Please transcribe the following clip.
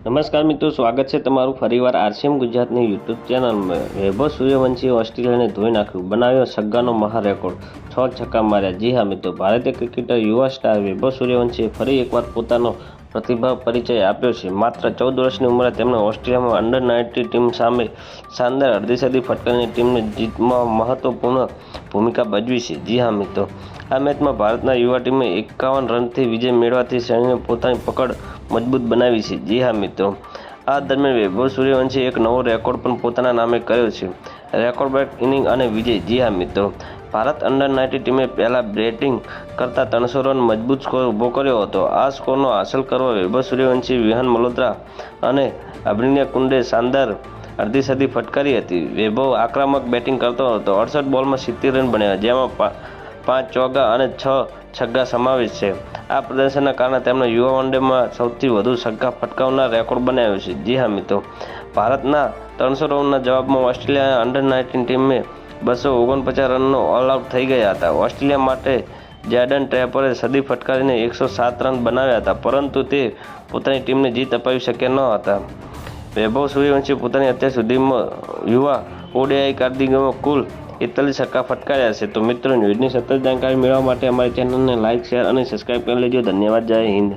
નમસ્કાર મિત્રો, સ્વાગત છે તમારું ફરીવાર આરસીએમ ગુજરાતની યુટ્યુબ ચેનલમાં। વૈભવ સૂર્યવંશીએ ઓસ્ટ્રેલિયાને ધોઈ નાખ્યું, બનાવ્યો છગ્ગાનો મહારેકોર્ડ, 6 છક્કા માર્યા। જી હા મિત્રો, ભારતીય ક્રિકેટર યુવા સ્ટાર વૈભવ સૂર્યવંશીએ ફરી એકવાર પોતાનો પ્રતિભા પરિચય આપ્યો છે। માત્ર 14 વર્ષની ઉંમરે તેમણે ઓસ્ટ્રેલિયામાં અંડર-19 ટીમ સામે શાનદાર અડધી સદી ફટકારીને ટીમને જીતમાં મહત્વપૂર્ણ ભૂમિકા ભજવી છે। જી હા મિત્રો, આ મેચમાં ભારતના યુવા ટીમે 51 રનથી વિજય મેળવવાથી શ્રેણીને પોતાની પકડ મજબૂત બનાવી છે। જી હા મિત્રો, આ દરમિયાન વૈભવ સૂર્યવંશીએ એક નવો રેકોર્ડ પણ પોતાના નામે કર્યો છે, રેકોર્ડ બ્રેક ઇનિંગ અને વિજય। જી હા મિત્રો, ભારત અંડર-19 ટીમે પહેલા બેટિંગ કરતા 300 રન મજબૂત સ્કોર ઊભો કર્યો હતો। આ સ્કોરનો હાંસલ કરવા વૈભવ સૂર્યવંશી, વિહાન મલ્હોત્રા અને અભિનય કુંડે શાનદાર અડધી સદી ફટકારી હતી। વૈભવ આક્રમક બેટિંગ કરતો હતો, 68 બોલમાં 70 રન બનાવ્યા, જેમાં 5 ચોગ્ગા અને 6 છગ્ગા સમાવેશ છે। આ પ્રદર્શનના કારણે તેમણે યુવા વનડેમાં સૌથી વધુ છગ્ગા ફટકાવનાર રેકોર્ડ બનાવ્યો છે। જી હા મિત્રો, ભારતના 300 રનના જવાબમાં ઓસ્ટ્રેલિયા અંડર-19 ટીમે 249 રનનો ઓલ આઉટ થઈ ગયા હતા। ઓસ્ટ્રેલિયા માટે જેડન ટ્રેપરે સદી ફટકારીને 107 રન બનાવ્યા હતા, પરંતુ તે પોતાની ટીમને જીત અપાવી શક્યા ન હતા। વૈભવ સૂર્યવંશીએ પોતાની અત્યાર સુધીમાં યુવા ઓડીઆઈ કારકિર્દીમાં કુલ 41 છક્કા ફટકાર્યા છે। તો મિત્રો, ન્યૂઝની સતત જાણકારી મેળવવા માટે અમારી ચેનલને લાઇક, શેર અને સબસ્ક્રાઇબ કરી લેજો। ધન્યવાદ। જય હિન્દ।